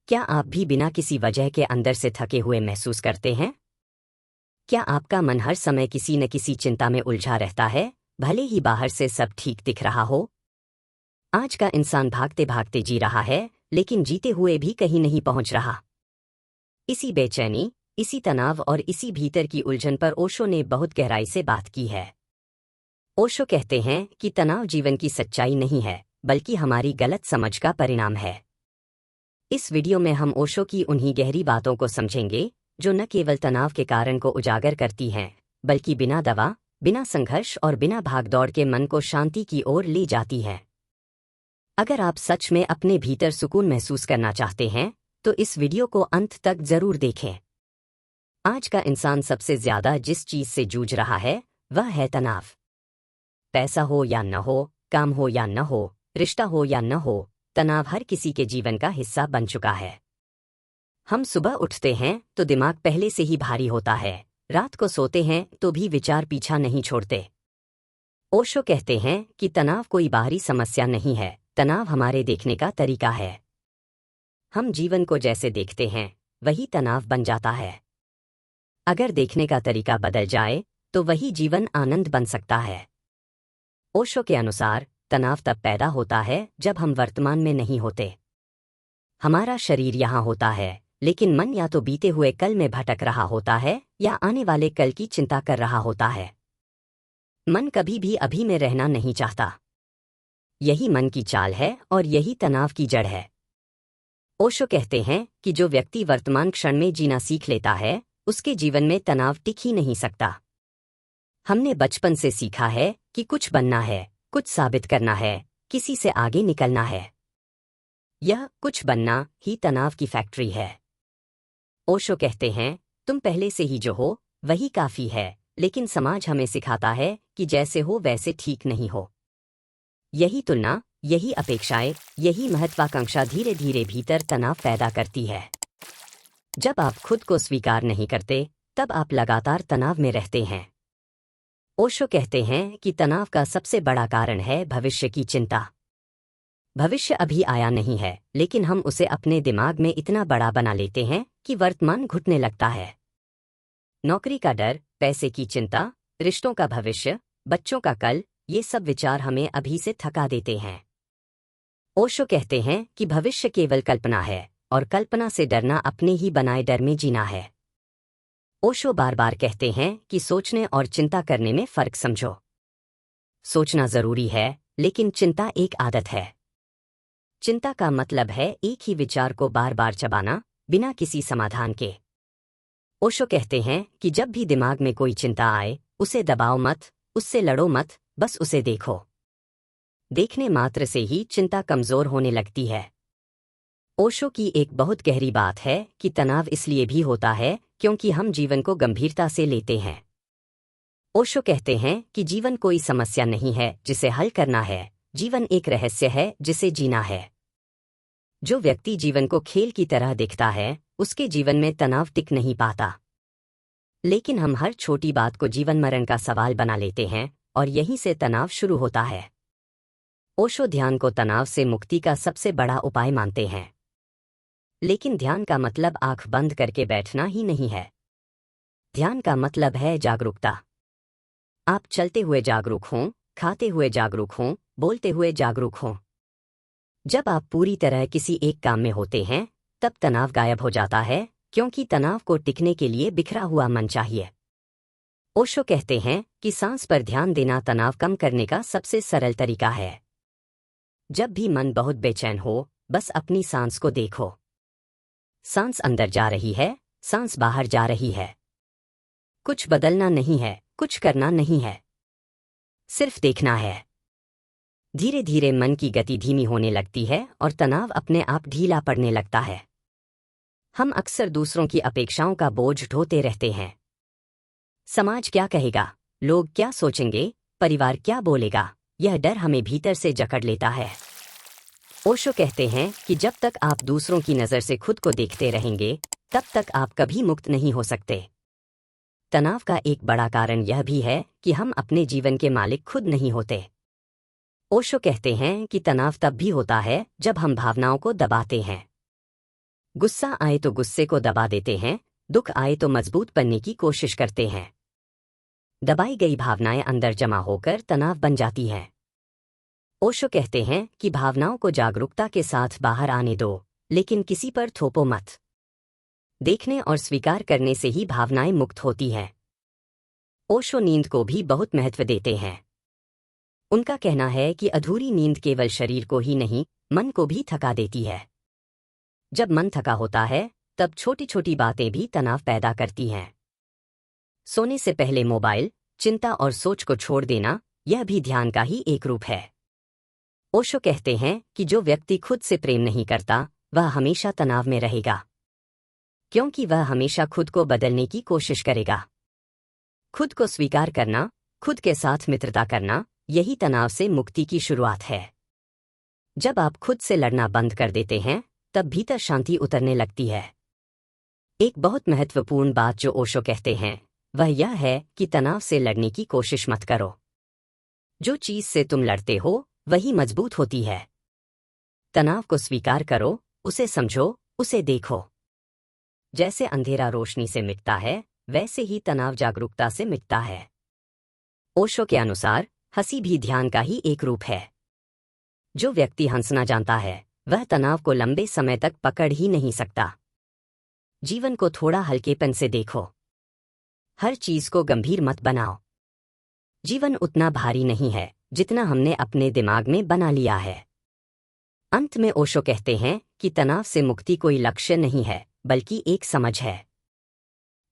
क्या आप भी बिना किसी वजह के अंदर से थके हुए महसूस करते हैं? क्या आपका मन हर समय किसी न किसी चिंता में उलझा रहता है, भले ही बाहर से सब ठीक दिख रहा हो? आज का इंसान भागते भागते जी रहा है, लेकिन जीते हुए भी कहीं नहीं पहुंच रहा। इसी बेचैनी, इसी तनाव और इसी भीतर की उलझन पर ओशो ने बहुत गहराई से बात की है। ओशो कहते हैं कि तनाव जीवन की सच्चाई नहीं है, बल्कि हमारी गलत समझ का परिणाम है। इस वीडियो में हम ओशो की उन्हीं गहरी बातों को समझेंगे जो न केवल तनाव के कारण को उजागर करती हैं, बल्कि बिना दवा, बिना संघर्ष और बिना भागदौड़ के मन को शांति की ओर ले जाती हैं। अगर आप सच में अपने भीतर सुकून महसूस करना चाहते हैं, तो इस वीडियो को अंत तक जरूर देखें। आज का इंसान सबसे ज्यादा जिस चीज से जूझ रहा है, वह है तनाव। पैसा हो या न हो, काम हो या न हो, रिश्ता हो या न हो, तनाव हर किसी के जीवन का हिस्सा बन चुका है। हम सुबह उठते हैं तो दिमाग पहले से ही भारी होता है, रात को सोते हैं तो भी विचार पीछा नहीं छोड़ते। ओशो कहते हैं कि तनाव कोई बाहरी समस्या नहीं है, तनाव हमारे देखने का तरीका है। हम जीवन को जैसे देखते हैं, वही तनाव बन जाता है। अगर देखने का तरीका बदल जाए, तो वही जीवन आनंद बन सकता है। ओशो के अनुसार तनाव तब पैदा होता है जब हम वर्तमान में नहीं होते। हमारा शरीर यहाँ होता है, लेकिन मन या तो बीते हुए कल में भटक रहा होता है या आने वाले कल की चिंता कर रहा होता है। मन कभी भी अभी में रहना नहीं चाहता। यही मन की चाल है और यही तनाव की जड़ है। ओशो कहते हैं कि जो व्यक्ति वर्तमान क्षण में जीना सीख लेता है, उसके जीवन में तनाव टिक ही नहीं सकता। हमने बचपन से सीखा है कि कुछ बनना है, कुछ साबित करना है, किसी से आगे निकलना है। यह कुछ बनना ही तनाव की फैक्ट्री है। ओशो कहते हैं, तुम पहले से ही जो हो, वही काफी है, लेकिन समाज हमें सिखाता है कि जैसे हो वैसे ठीक नहीं हो। यही तुलना, यही अपेक्षाएं, यही महत्वाकांक्षा धीरे धीरे भीतर तनाव पैदा करती है। जब आप खुद को स्वीकार नहीं करते, तब आप लगातार तनाव में रहते हैं। ओशो कहते हैं कि तनाव का सबसे बड़ा कारण है भविष्य की चिंता। भविष्य अभी आया नहीं है, लेकिन हम उसे अपने दिमाग में इतना बड़ा बना लेते हैं कि वर्तमान घुटने लगता है। नौकरी का डर, पैसे की चिंता, रिश्तों का भविष्य, बच्चों का कल, ये सब विचार हमें अभी से थका देते हैं। ओशो कहते हैं कि भविष्य केवल कल्पना है, और कल्पना से डरना अपने ही बनाए डर में जीना है। ओशो बार बार कहते हैं कि सोचने और चिंता करने में फर्क समझो। सोचना जरूरी है, लेकिन चिंता एक आदत है। चिंता का मतलब है एक ही विचार को बार बार चबाना, बिना किसी समाधान के। ओशो कहते हैं कि जब भी दिमाग में कोई चिंता आए, उसे दबाओ मत, उससे लड़ो मत, बस उसे देखो। देखने मात्र से ही चिंता कमजोर होने लगती है। ओशो की एक बहुत गहरी बात है कि तनाव इसलिए भी होता है क्योंकि हम जीवन को गंभीरता से लेते हैं। ओशो कहते हैं कि जीवन कोई समस्या नहीं है जिसे हल करना है, जीवन एक रहस्य है जिसे जीना है। जो व्यक्ति जीवन को खेल की तरह देखता है, उसके जीवन में तनाव टिक नहीं पाता। लेकिन हम हर छोटी बात को जीवन मरण का सवाल बना लेते हैं, और यहीं से तनाव शुरू होता है। ओशो ध्यान को तनाव से मुक्ति का सबसे बड़ा उपाय मानते हैं। लेकिन ध्यान का मतलब आंख बंद करके बैठना ही नहीं है। ध्यान का मतलब है जागरूकता। आप चलते हुए जागरूक हों, खाते हुए जागरूक हों, बोलते हुए जागरूक हों। जब आप पूरी तरह किसी एक काम में होते हैं, तब तनाव गायब हो जाता है, क्योंकि तनाव को टिकने के लिए बिखरा हुआ मन चाहिए। ओशो कहते हैं कि सांस पर ध्यान देना तनाव कम करने का सबसे सरल तरीका है। जब भी मन बहुत बेचैन हो, बस अपनी सांस को देखो। सांस अंदर जा रही है, सांस बाहर जा रही है। कुछ बदलना नहीं है, कुछ करना नहीं है, सिर्फ देखना है। धीरे धीरे मन की गति धीमी होने लगती है और तनाव अपने आप ढीला पड़ने लगता है। हम अक्सर दूसरों की अपेक्षाओं का बोझ ढोते रहते हैं। समाज क्या कहेगा, लोग क्या सोचेंगे, परिवार क्या बोलेगा, यह डर हमें भीतर से जकड़ लेता है। ओशो कहते हैं कि जब तक आप दूसरों की नज़र से खुद को देखते रहेंगे, तब तक आप कभी मुक्त नहीं हो सकते। तनाव का एक बड़ा कारण यह भी है कि हम अपने जीवन के मालिक खुद नहीं होते। ओशो कहते हैं कि तनाव तब भी होता है जब हम भावनाओं को दबाते हैं। गुस्सा आए तो गुस्से को दबा देते हैं, दुख आए तो मजबूत बनने की कोशिश करते हैं। दबाई गई भावनाएं अंदर जमा होकर तनाव बन जाती हैं। ओशो कहते हैं कि भावनाओं को जागरूकता के साथ बाहर आने दो, लेकिन किसी पर थोपो मत। देखने और स्वीकार करने से ही भावनाएं मुक्त होती हैं। ओशो नींद को भी बहुत महत्व देते हैं। उनका कहना है कि अधूरी नींद केवल शरीर को ही नहीं, मन को भी थका देती है। जब मन थका होता है, तब छोटी छोटी बातें भी तनाव पैदा करती हैं। सोने से पहले मोबाइल, चिंता और सोच को छोड़ देना, यह भी ध्यान का ही एक रूप है। ओशो कहते हैं कि जो व्यक्ति खुद से प्रेम नहीं करता, वह हमेशा तनाव में रहेगा, क्योंकि वह हमेशा खुद को बदलने की कोशिश करेगा। खुद को स्वीकार करना, खुद के साथ मित्रता करना, यही तनाव से मुक्ति की शुरुआत है। जब आप खुद से लड़ना बंद कर देते हैं, तब भीतर शांति उतरने लगती है। एक बहुत महत्वपूर्ण बात जो ओशो कहते हैं, वह यह है कि तनाव से लड़ने की कोशिश मत करो। जो चीज से तुम लड़ते हो, वही मजबूत होती है। तनाव को स्वीकार करो, उसे समझो, उसे देखो। जैसे अंधेरा रोशनी से मिटता है, वैसे ही तनाव जागरूकता से मिटता है। ओशो के अनुसार हंसी भी ध्यान का ही एक रूप है। जो व्यक्ति हंसना जानता है, वह तनाव को लंबे समय तक पकड़ ही नहीं सकता। जीवन को थोड़ा हल्केपन से देखो। हर चीज को गंभीर मत बनाओ। जीवन उतना भारी नहीं है जितना हमने अपने दिमाग में बना लिया है। अंत में ओशो कहते हैं कि तनाव से मुक्ति कोई लक्ष्य नहीं है, बल्कि एक समझ है।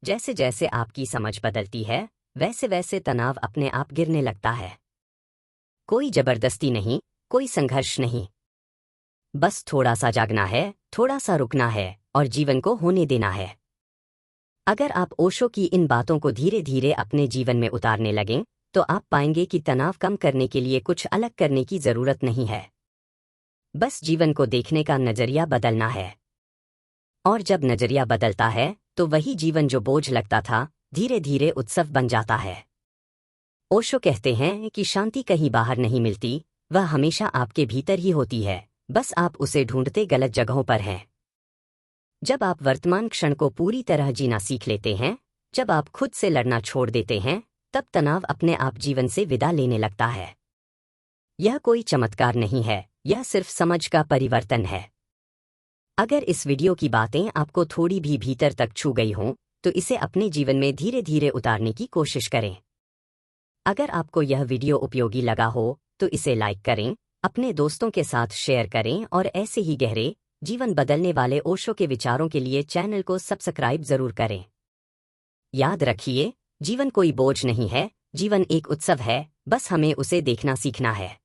जैसे जैसे आपकी समझ बदलती है, वैसे वैसे तनाव अपने आप गिरने लगता है। कोई जबरदस्ती नहीं, कोई संघर्ष नहीं। बस थोड़ा सा जागना है, थोड़ा सा रुकना है और जीवन को होने देना है। अगर आप ओशो की इन बातों को धीरे धीरे अपने जीवन में उतारने लगें, तो आप पाएंगे कि तनाव कम करने के लिए कुछ अलग करने की जरूरत नहीं है। बस जीवन को देखने का नजरिया बदलना है। और जब नजरिया बदलता है, तो वही जीवन जो बोझ लगता था, धीरे धीरे उत्सव बन जाता है। ओशो कहते हैं कि शांति कहीं बाहर नहीं मिलती, वह हमेशा आपके भीतर ही होती है, बस आप उसे ढूंढते गलत जगहों पर हैं। जब आप वर्तमान क्षण को पूरी तरह जीना सीख लेते हैं, जब आप खुद से लड़ना छोड़ देते हैं, तब तनाव अपने आप जीवन से विदा लेने लगता है। यह कोई चमत्कार नहीं है, यह सिर्फ समझ का परिवर्तन है। अगर इस वीडियो की बातें आपको थोड़ी भी भीतर तक छू गई हों, तो इसे अपने जीवन में धीरे धीरे उतारने की कोशिश करें। अगर आपको यह वीडियो उपयोगी लगा हो, तो इसे लाइक करें, अपने दोस्तों के साथ शेयर करें और ऐसे ही गहरे, जीवन बदलने वाले ओशो के विचारों के लिए चैनल को सब्सक्राइब जरूर करें। याद रखिए, जीवन कोई बोझ नहीं है, जीवन एक उत्सव है, बस हमें उसे देखना सीखना है।